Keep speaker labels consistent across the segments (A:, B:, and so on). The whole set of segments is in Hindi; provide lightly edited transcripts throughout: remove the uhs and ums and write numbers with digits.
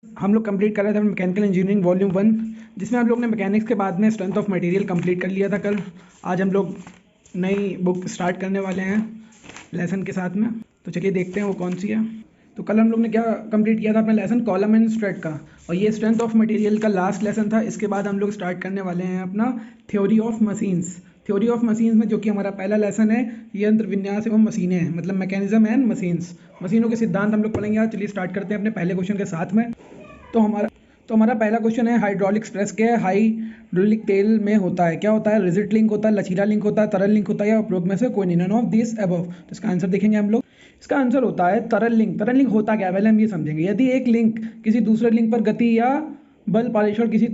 A: हम लोग कंप्लीट कर रहे थे मैकेनिकल इंजीनियरिंग वॉल्यूम 1, जिसमें हम लोग ने मैकेनिक्स के बाद में स्ट्रेंथ ऑफ मटेरियल कंप्लीट कर लिया था कल। आज हम लोग नई बुक स्टार्ट करने वाले हैं लेसन के साथ में। तो चलिए देखते हैं वो कौन सी है। तो कल हम लोग ने क्या कंप्लीट किया था अपना लेसन कॉलम एंड स्ट्रेट का, और ये स्ट्रेंथ ऑफ मटेरियल का लास्ट लेसन था। इसके बाद हम लोग स्टार्ट करने वाले हैं अपना theory of machines. Theory of machines में जो कि हमारा पहला लेसन है यंत्र विन्यास एवं मशीनें हैं, मतलब मैकेनिज्म एंड मशीन्स। मशीनों के सिद्धांत हम लोग पढ़ेंगे आज। चलिए स्टार्ट करते हैं अपने पहले क्वेश्चन के साथ में। तो हमारा पहला क्वेश्चन है हाइड्रोलिक्स प्रेस के हाइड्रोलिक तेल में होता है, क्या होता है? रिजिड लिंक होता है, लचीला लिंक होता है, तरल लिंक होता है, या उपरोक्त में से कोई नहीं, नन ऑफ दिस अबव। तो इसका आंसर देखेंगे हम लोग। इसका आंसर होता है तरल लिंक। तरल लिंक होता क्या है पहले हम ये समझेंगे। यदि एक लिंक किसी दूसरे लिंक पर गति या बल पारेषण किसी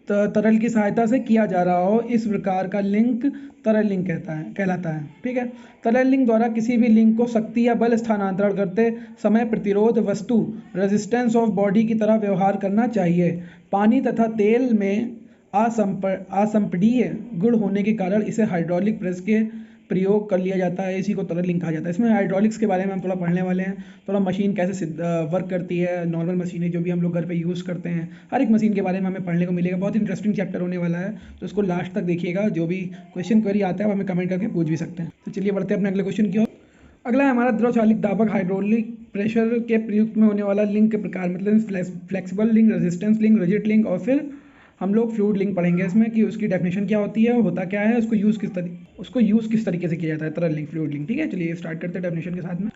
A: तरल की सहायता से किया जा रहा हो, इस प्रकार का लिंक तरल लिंक कहलाता है। ठीक है। तरल लिंक द्वारा किसी भी लिंक को शक्ति या बल स्थानांतरण करते समय प्रतिरोध वस्तु रेजिस्टेंस ऑफ बॉडी की तरह व्यवहार करना चाहिए। पानी तथा तेल में असंपीड्य गुण होने के कारण इसे हाइड्रोलिक प्रेस के प्रयोग कर लिया जाता है। इसी को तरल लिंक कहा जाता है। इसमें हाइड्रोलिक्स के बारे में हम थोड़ा पढ़ने वाले हैं, थोड़ा मशीन कैसे वर्क करती है, नॉर्मल मशीनें जो भी हम लोग घर पे यूज़ करते हैं, हर एक मशीन के बारे में हमें पढ़ने को मिलेगा। बहुत इंटरेस्टिंग चैप्टर होने वाला है, तो इसको लास्ट तक देखिएगा। जो भी क्वेश्चन क्वेरी आता है वो हमें कमेंट करके पूछ भी सकते हैं। तो चलिए बढ़ते हैं अपने अगले क्वेश्चन की ओर। अगला है हमारा द्रवचालित दाबक हाइड्रोलिक प्रेशर के प्रयुक्त में होने वाला लिंक के प्रकार, मतलब flexible link, resistance link, rigid link, और फिर हम लोग फ्लूइड लिंक पढ़ेंगे इसमें कि उसकी डेफिनेशन क्या होती है, होता क्या है, उसको यूज़ किस तरीके से किया जाता है, तरल लिंक, फ्लूइड लिंक। ठीक है, चलिए स्टार्ट करते हैं डेफिनेशन के साथ में।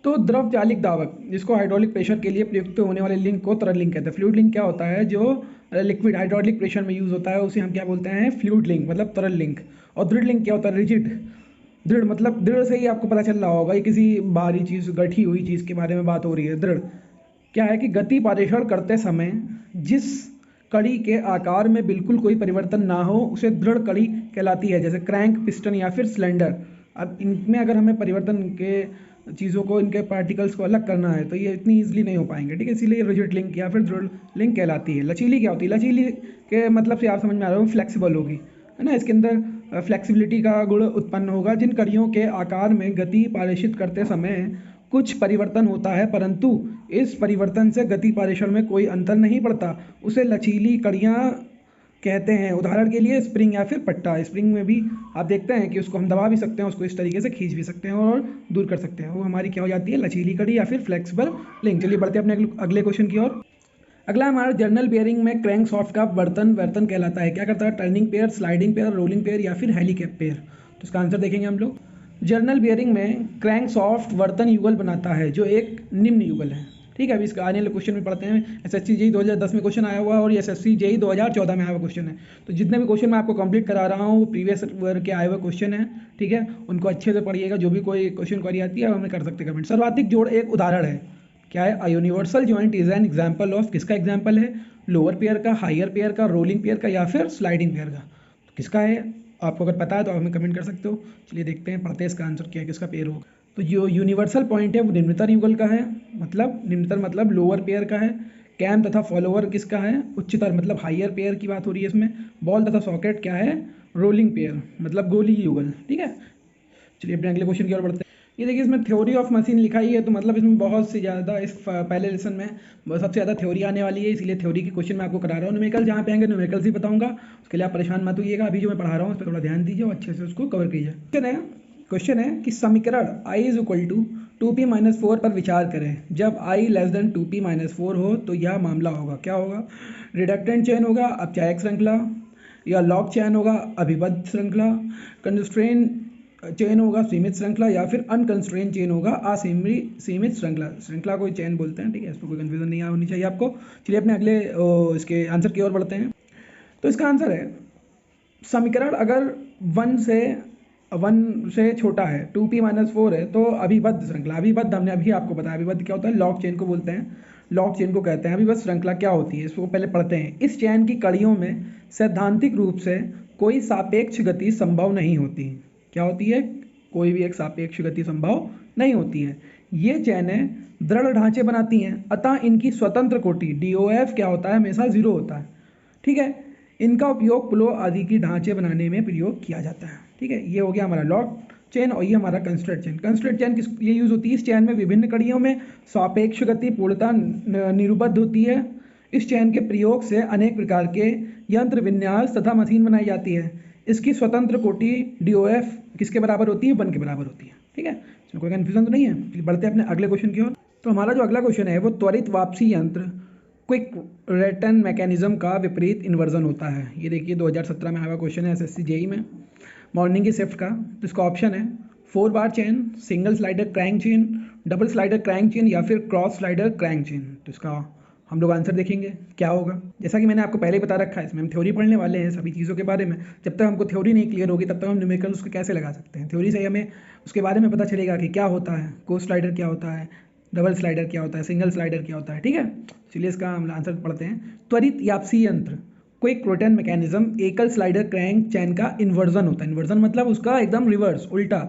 A: तो द्रव चालित दावक, जिसको हाइड्रोलिक प्रेशर के लिए प्रयुक्त होने वाले लिंक को तरल लिंक कहते हैं। फ्लूइड लिंक क्या होता है? जो लिक्विड हाइड्रोलिक प्रेशर में यूज़ होता है उसे हम क्या बोलते हैं? फ्लूइड लिंक, मतलब तरल लिंक। और दृढ़ लिंक क्या होता है? रिजिड। दृढ़ मतलब दृढ़ से ही आपको पता चल रहा होगा, ये किसी बाहरी चीज़, गठी हुई चीज़ के बारे में बात हो रही है। दृढ़ क्या है कि गति पारेषण करते समय जिस कड़ी के आकार में बिल्कुल कोई परिवर्तन ना हो उसे दृढ़ कड़ी कहलाती है, जैसे क्रैंक, पिस्टन या फिर सिलेंडर। अब इनमें अगर हमें परिवर्तन के चीज़ों को, इनके पार्टिकल्स को अलग करना है तो ये इतनी ईजिली नहीं हो पाएंगे। ठीक है, इसीलिए रिजिड लिंक या फिर दृढ़ लिंक कहलाती है। लचीली क्या होती है? लचीली के मतलब से आप समझ में आ रहा हो, फ्लेक्सिबल होगी, है ना। इसके अंदर फ्लेक्सिबिलिटी का गुण उत्पन्न होगा। जिन कड़ियों के आकार में गति पारेषित करते समय कुछ परिवर्तन होता है परंतु इस परिवर्तन से गति पारेषण में कोई अंतर नहीं पड़ता, उसे लचीली कड़ियाँ कहते हैं। उदाहरण के लिए स्प्रिंग या फिर पट्टा। स्प्रिंग में भी आप देखते हैं कि उसको हम दबा भी सकते हैं, उसको इस तरीके से खींच भी सकते हैं और दूर कर सकते हैं। वो हमारी क्या हो जाती है? लचीली कड़ी या फिर फ्लेक्सिबल लिंक। चलिए बढ़ते हैं अपने अगले क्वेश्चन की ओर। अगला हमारा जर्नल बेयरिंग में क्रैंक सॉफ्ट का वर्तन कहलाता है, क्या करता है? Turning pair, sliding pair, rolling pair या फिर हेलीकैप पेयर। तो इसका आंसर देखेंगे हम लोग। जर्नल बेयरिंग में क्रैंक सॉफ्ट वर्तन युगल बनाता है जो एक निम्न युगल है। ठीक है, अभी इसका आने वाले क्वेश्चन में पढ़ते हैं। एसएससी जेईई 2010 में क्वेश्चन आया हुआ है और ये एसएससी जेईई 2014 में आया हुआ क्वेश्चन है। तो जितने भी क्वेश्चन मैं आपको कंप्लीट करा रहा हूँ वो प्रीवियस ईयर के आए हुए क्वेश्चन है। ठीक है, उनको अच्छे से पढ़िएगा। जो भी कोई क्वेश्चन क्वेरी आती है हमें कर सकते हैं कमेंट। सर्वाधिक जोड़ एक उदाहरण है, क्या है? A universal joint is an example of, किसका एग्जाम्पल है? लोअर पेयर का, हायर पेयर का, रोलिंग पेयर का या फिर स्लाइडिंग पेयर का। तो किसका है? आपको अगर पता है तो आप हमें कमेंट कर सकते हो। चलिए देखते हैं, पढ़ते हैं इसका आंसर क्या है, किसका पेयर होगा। तो जो यूनिवर्सल पॉइंट है वो निम्नतर युगल का है, मतलब निम्नतर मतलब लोअर पेयर का है। कैम तथा फॉलोवर किसका है? उच्चतर मतलब हायर पेयर की बात हो रही है इसमें। बॉल तथा सॉकेट क्या है? रोलिंग पेयर मतलब गोली युगल। ठीक है, चलिए अपने अगले क्वेश्चन की ओर बढ़ते हैं। ये देखिए, इसमें थ्योरी ऑफ मशीन लिखा ही है, तो मतलब इसमें बहुत सी ज़्यादा, इस पहले लेसन में सबसे ज़्यादा थ्योरी आने वाली है, इसलिए थ्योरी की क्वेश्चन मैं आपको करा रहा हूँ। न्यूमेरिकल जहाँ पे आएंगे न्यूमेरिकल्स ही बताऊंगा, उसके लिए आप परेशान मत होइएगा। अभी जो मैं पढ़ा रहा हूँ उस पर थोड़ा ध्यान दीजिए और अच्छे से उसको कवर कीजिए। क्वेश्चन है कि समीकरण i is equal to 2p-4 पर विचार करें। जब i लेस देन 2p-4 हो तो यह मामला होगा, क्या होगा? रिडक्टेंट चेन होगा, अपचायक श्रृंखला, या लॉग चेन होगा, अभिबद्ध श्रृंखला, कंस्ट्रेन चेन होगा, सीमित श्रृंखला, या फिर अनकंस्ट्रेन चेन होगा, सीमित श्रृंखला। श्रृंखला को चेन बोलते हैं। ठीक है, इस पर कोई कन्फ्यूजन नहीं होनी चाहिए आपको। चलिए अपने अगले इसके आंसर की ओर बढ़ते हैं। तो इसका आंसर है, समीकरण अगर वन से छोटा है, 2p-4 है, तो अभिबद्ध श्रृंखला। अभिबद्ध हमने अभी आपको बताया, अभिबद्ध क्या होता है? लॉग चेन को बोलते हैं, लॉग चेन को कहते हैं। अभिबद्ध श्रृंखला क्या होती है इसको पहले पढ़ते हैं। इस चेन की कड़ियों में सैद्धांतिक रूप से कोई सापेक्ष गति संभव नहीं होती। क्या होती है? कोई भी एक सापेक्ष गति संभव नहीं होती है। ये चैनें दृढ़ ढांचे बनाती हैं, अतः इनकी स्वतंत्र कोटि DOF क्या होता है? हमेशा 0 होता है। ठीक है, इनका उपयोग पुलों आदि की ढांचे बनाने में प्रयोग किया जाता है। ठीक है, ये हो गया हमारा लॉग चेन और ये हमारा कंस्ट्रेंट चेन। कंस्ट्रेंट चेन किस ये यूज़ होती है? इस चेन में विभिन्न कड़ियों में सापेक्ष गति पूर्णतः निरुबद्ध होती है। इस चैन के प्रयोग से अनेक प्रकार के यंत्र विन्यास तथा मशीन बनाई जाती है। इसकी स्वतंत्र कोटि DOF किसके बराबर होती है? 1 के बराबर होती है। ठीक है, इसमें कोई कन्फ्यूजन तो नहीं है। बढ़ते हैं अपने अगले क्वेश्चन की ओर। तो हमारा जो अगला क्वेश्चन है वो त्वरित वापसी यंत्र क्विक रिटर्न मैकेनिज्म का विपरीत इन्वर्जन होता है। ये देखिए 2017 में आया क्वेश्चन है SSC JEE में, मॉर्निंग की शिफ्ट का। तो इसका ऑप्शन है 4 बार chain, single slider crank chain, double slider crank chain या फिर क्रॉस स्लाइडर क्रैंक चेन। तो इसका हम लोग आंसर देखेंगे क्या होगा। जैसा कि मैंने आपको पहले ही बता रखा है, इसमें हम थ्योरी पढ़ने वाले हैं सभी चीज़ों के बारे में। जब तक हमको थ्योरी नहीं क्लियर होगी तब तक हम न्यूमेरिकल उसको कैसे लगा सकते हैं। थ्योरी से हमें उसके बारे में पता चलेगा कि क्या होता है, को स्लाइडर क्या होता है, डबल स्लाइडर क्या होता है, सिंगल स्लाइडर क्या होता है। ठीक है, चलिए इसका हम आंसर पढ़ते हैं। त्वरित वापसी यंत्र क्विक रिटर्न मैकेनिज्म एकल स्लाइडर क्रैंक चैन का इन्वर्जन होता है। इन्वर्जन मतलब उसका एकदम रिवर्स, उल्टा।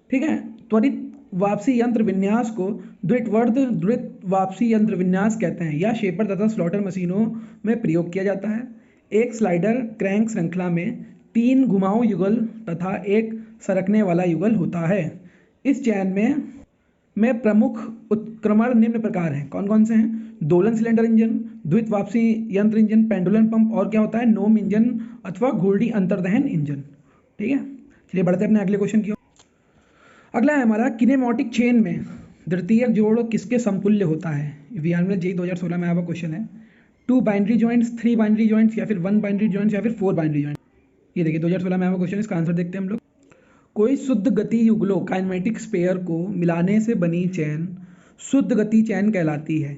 A: ठीक है, त्वरित वापसी यंत्र विन्यास को द्वैत वापसी यंत्र विन्यास कहते हैं या शेपर तथा स्लॉटर मशीनों में प्रयोग किया जाता है। एक स्लाइडर क्रैंक श्रृंखला में 3 घुमाऊ युगल तथा एक सरकने वाला युगल होता है। इस चैन में प्रमुख उत्क्रमण निम्न प्रकार हैं। कौन कौन से हैं? दोलन सिलेंडर इंजन, द्वित वापसी यंत्र इंजन, पेंडुलम पंप और क्या होता है, नोम इंजन अथवा घूर्णी अंतर्दहन इंजन। ठीक है, चलिए बढ़ते हैं अपने अगले क्वेश्चन की ओर। अगला है हमारा किनेमैटिक चेन में द्वितीयक जोड़ किसके समतुल्य होता है। VRML JEE 2016 में आया क्वेश्चन है। 2 बाइनरी जॉइंट्स, 3 बाइनरी जॉइंट्स या फिर 1 बाइनरी जॉइंट्स या फिर 4 बाइनरी जॉइंट्स। ये देखिए 2016 में आया क्वेश्चन, इसका आंसर देखते हैं हम लोग। कोई शुद्ध गति युगलों काइनेमेटिक स्पेयर को मिलाने से बनी चैन शुद्ध गति चैन कहलाती है।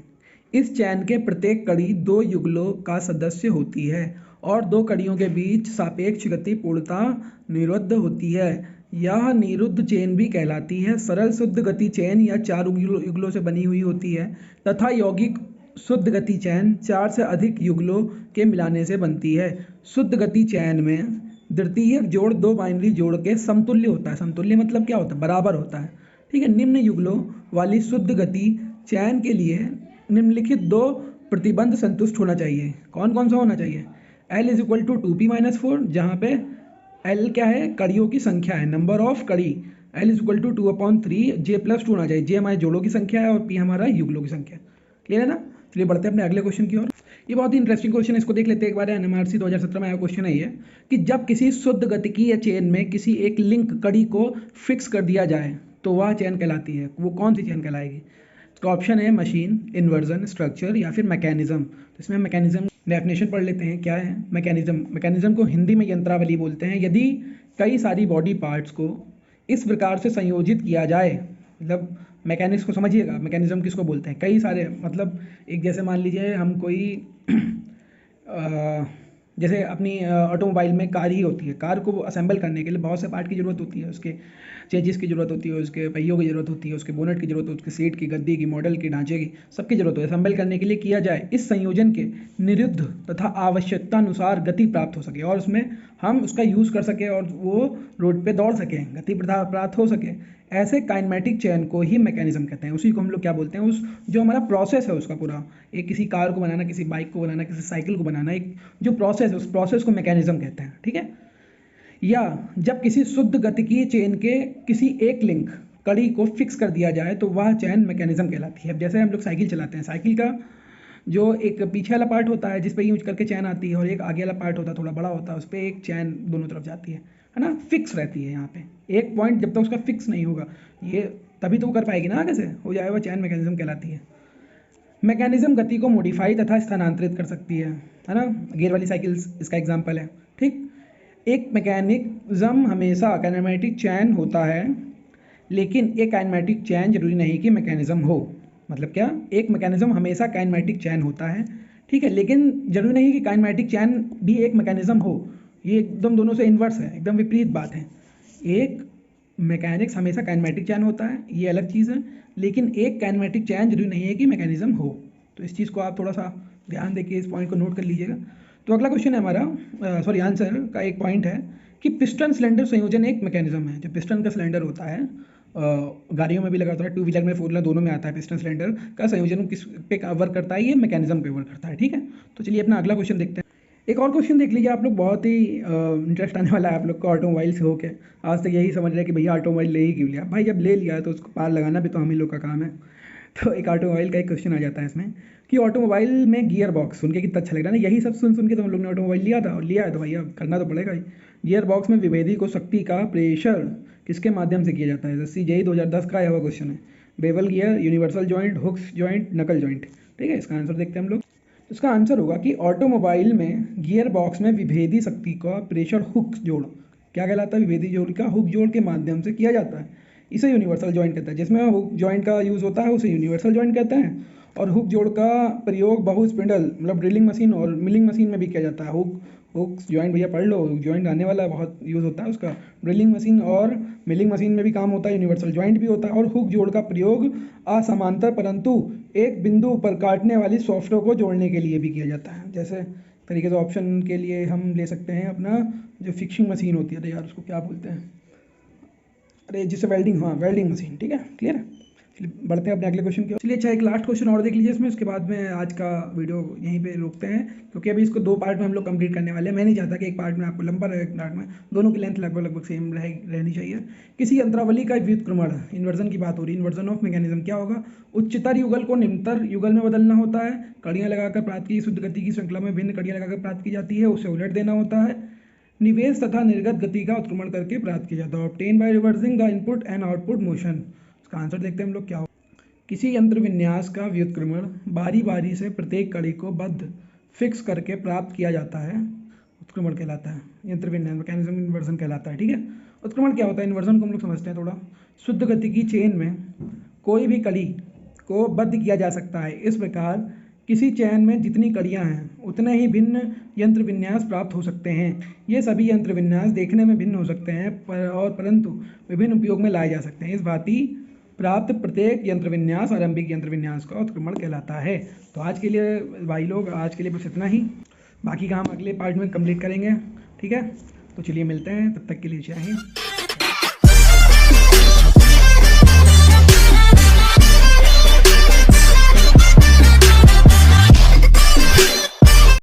A: इस चैन के प्रत्येक कड़ी 2 युगलों का सदस्य होती है और 2 कड़ियों के बीच सापेक्ष गति पूर्णतः निरुद्ध होती है। यह निरुद्ध चेन भी कहलाती है। सरल शुद्ध गति चैन या 4 युगलों से बनी हुई होती है तथा यौगिक शुद्ध गति चैन 4 से अधिक युगलों के मिलाने से बनती है। शुद्ध गति चैन में द्वितीयक जोड़ 2 बाइनरी जोड़ के समतुल्य होता है। समतुल्य मतलब क्या होता है? बराबर होता है। ठीक है, निम्न युगलों वाली शुद्ध गति चैन के लिए निम्नलिखित 2 प्रतिबंध संतुष्ट होना चाहिए। कौन कौन सा होना चाहिए? L = 2p-4, जहाँ पे L क्या है? कड़ियों की संख्या है, नंबर ऑफ कड़ी। L = 2/3, J+2 होना चाहिए। J हमारे जोड़ों की संख्या है और P हमारा युगलों की संख्या। क्लियर है ना? चलिए बढ़ते हैं अपने अगले क्वेश्चन की ओर। ये बहुत ही इंटरेस्टिंग क्वेश्चन है, इसको देख लेते हैं एक बार। NMRC 2017 में आया क्वेश्चन है ये कि जब किसी शुद्ध गतिकी या चेन में किसी एक लिंक कड़ी को फिक्स कर दिया जाए तो वह चैन कहलाती है। वो कौन सी चैन कहलाएगी? इसका ऑप्शन है मशीन, इन्वर्जन, स्ट्रक्चर या फिर मैकेनिज्म। तो इसमें मैकेनिज्म डेफिनेशन पढ़ लेते हैं। क्या है मैकेनिज्म? मैकेनिज्म को हिंदी में यंत्रावली बोलते हैं। यदि कई सारी बॉडी पार्ट्स को इस प्रकार से संयोजित किया जाए, मतलब मैकेनिक्स को समझिएगा, मैकेनिज्म किसको बोलते हैं? कई सारे, मतलब एक जैसे मान लीजिए हम कोई जैसे अपनी ऑटोमोबाइल में कार ही होती है। कार को असेंबल करने के लिए बहुत से पार्ट की ज़रूरत होती है। उसके चेजिस की ज़रूरत होती है, उसके पहियों की ज़रूरत होती है, उसके बोनेट की ज़रूरत होती है, उसके सीट की, गद्दी की, मॉडल की, ढांचे की, सबकी ज़रूरत होती है। असेंबल करने के लिए किया जाए, इस संयोजन के निरुद्ध तथा आवश्यकता अनुसार गति प्राप्त हो सके और उसमें हम उसका यूज़ कर सकें और वो रोड पे दौड़ सकें, गति प्राप्त हो सके, ऐसे काइनेमेटिक चैन को ही मैकेनिज्म कहते हैं। उसी को हम लोग क्या बोलते हैं? उस जो हमारा प्रोसेस है उसका पूरा, एक किसी कार को बनाना, किसी बाइक को बनाना, किसी साइकिल को बनाना, एक जो प्रोसेस है उस प्रोसेस को मैकेनिज्म कहते हैं। ठीक है, या जब किसी शुद्ध गतिकीय चेन के किसी एक लिंक कड़ी को फिक्स कर दिया जाए तो वह चैन मैकेनिज्म कहलाती है। अब जैसे हम लोग साइकिल चलाते हैं, साइकिल का जो एक पीछे वाला पार्ट होता है जिस पे यूज करके चैन आती है और एक आगे वाला पार्ट होता है थोड़ा बड़ा होता है, उस पर एक चैन दोनों तरफ जाती है ना, फिक्स रहती है। यहाँ पे एक पॉइंट जब तक उसका फिक्स नहीं होगा, ये तभी तो वो कर पाएगी ना, आगे से हो जाएगा, चैन मैकेनिज्म कहलाती है। मैकेनिज्म गति को मॉडिफाई तथा स्थानांतरित कर सकती है ना। गियर वाली साइकिल इसका एग्जाम्पल है। ठीक, एक मैकेनिज्म हमेशा काइनेमेटिक चैन होता है, लेकिन एक काइनेमेटिक चैन जरूरी नहीं कि मैकेनिज्म हो। मतलब क्या? एक मैकेनिज्म हमेशा काइनेमेटिक चैन होता है, ठीक है, लेकिन जरूरी नहीं कि काइनेमेटिक चैन भी एक मैकेनिज्म हो। ये एकदम दोनों से इन्वर्स है, एकदम विपरीत बात है। एक मैकेनिक्स हमेशा काइनेमेटिक चैन होता है, ये अलग चीज़ है, लेकिन एक काइनेमेटिक चैन जरूरी नहीं है कि मैकेनिज्म हो। तो इस चीज़ को आप थोड़ा सा ध्यान देके इस पॉइंट को नोट कर लीजिएगा। तो अगला क्वेश्चन है हमारा, आंसर का एक पॉइंट है कि पिस्टन सिलेंडर संयोजन एक मैकेनिज्म है। जो पिस्टन का सिलेंडर होता है, गाड़ियों में भी लगा होता है, 2 व्हीलर में, 4 व्हीलर दोनों में आता है। पिस्टन सिलेंडर का संयोजन किस पे वर्क करता है? ये मैकेनिज्म पे वर्क करता है। ठीक है, तो चलिए अपना अगला क्वेश्चन देखते हैं। एक और क्वेश्चन देख लीजिए आप लोग, बहुत ही इंटरेस्ट आने वाला है आप लोग को। ऑटोमोबाइल से होके आज तक यही समझ रहे हैं कि भैया ऑटोमोबाइल ले ही क्यों लिया। भाई जब ले लिया है तो उसको पार लगाना भी तो हम ही लोग का काम है। तो एक ऑटोमोबाइल का एक क्वेश्चन आ जाता है इसमें कि ऑटोमोबाइल में गियर बॉक्स, सुन के कितना अच्छा लग रहा है ना, यही सब सुन सुन के तो हम लोग ने ऑटोमोबाइल लिया था और लिया है तो भैया करना तो पड़ेगा ही। गियर बॉक्स में विभेदी को शक्ति का प्रेशर किसके माध्यम से किया जाता है? जैसे यही 2010 का आया हुआ क्वेश्चन है। Bevel gear, universal joint, Hooke's joint, knuckle joint. ठीक है, इसका आंसर देखते हैं हम लोग। तो इसका आंसर होगा कि ऑटोमोबाइल में गियर बॉक्स में विभेदी शक्ति का प्रेशर हुक जोड़, क्या कहलाता है? विभेदी जोड़ का हुक जोड़ के माध्यम से किया जाता है, इसे यूनिवर्सल जॉइंट कहता है। जिसमें हुक जॉइंट का यूज़ होता है उसे यूनिवर्सल जॉइंट कहते हैं। और हुक जोड़ का प्रयोग बहु स्पिंडल मतलब ड्रिलिंग मशीन और मिलिंग मशीन में भी किया जाता है। हुक जॉइंट भैया पढ़ लो, हुक जॉइंट आने वाला है, बहुत यूज़ होता है उसका। ड्रिलिंग मशीन और मिलिंग मशीन में भी काम होता है, यूनिवर्सल जॉइंट भी होता है। और हुक जोड़ का प्रयोग असमांतर परंतु एक बिंदु पर काटने वाली सॉफ्टवेयर को जोड़ने के लिए भी किया जाता है। जैसे तरीके से ऑप्शन के लिए हम ले सकते हैं अपना जो फिक्सिंग मशीन होती है, तो यार उसको क्या बोलते हैं, अरे जिससे वेल्डिंग, हाँ वेल्डिंग मशीन। ठीक है, क्लियर है। चलिए बढ़ते हैं अपने अगले क्वेश्चन की। चलिए अच्छा एक लास्ट क्वेश्चन और देख लीजिए इसमें, उसके बाद में आज का वीडियो यहीं पे रोकते हैं, क्योंकि अभी इसको 2 पार्ट में हम लोग कंप्लीट करने वाले हैं। मैं नहीं चाहता कि एक पार्ट में आपको लंबा रहे, एक पार्ट में दोनों की लेंथ लगभग सेम रहनी चाहिए। किसी यंत्रावली का व्युत्क्रमण, इन्वर्जन की बात हो रही है, इन्वर्जन ऑफ मैकेनिज्म क्या होगा? उच्चतर युगल को निम्नतर युगल में बदलना होता है, कड़ियाँ लगाकर प्राप्त की शुद्ध गति की श्रृंखला में भिन्न कड़ियाँ लगाकर प्राप्त की जाती है, उसे उलट देना होता है। निवेश तथा निर्गत गति का उत्क्रमण करके प्राप्त किया जाता है, obtain by reversing the input and output motion. इसका आंसर देखते हैं हम लोग क्या हो। किसी यंत्र विन्यास का व्युत्क्रमण बारी बारी से प्रत्येक कड़ी को बद्ध फिक्स करके प्राप्त किया जाता है, उत्क्रमण कहलाता है। यंत्र विन्यास मैकेनिज्म इन्वर्जन कहलाता है। ठीक है, उत्क्रमण क्या होता है? इन्वर्जन को हम लोग समझते हैं थोड़ा। शुद्ध गति की चेन में कोई भी कड़ी को बद्ध किया जा सकता है। इस प्रकार किसी चैन में जितनी कड़ियाँ हैं उतने ही भिन्न यंत्र विन्यास प्राप्त हो सकते हैं। ये सभी यंत्र विन्यास देखने में भिन्न हो सकते हैं परंतु विभिन्न उपयोग में लाए जा सकते हैं। इस भांति प्राप्त प्रत्येक यंत्र विन्यास आरंभिक यंत्र विन्यास का उत्क्रमण कहलाता है। तो आज के लिए भाई लोग, आज के लिए बस इतना ही, बाकी का हम अगले पार्ट में कंप्लीट करेंगे। ठीक है, तो चलिए मिलते हैं, तब तक के लिए जय हिंद।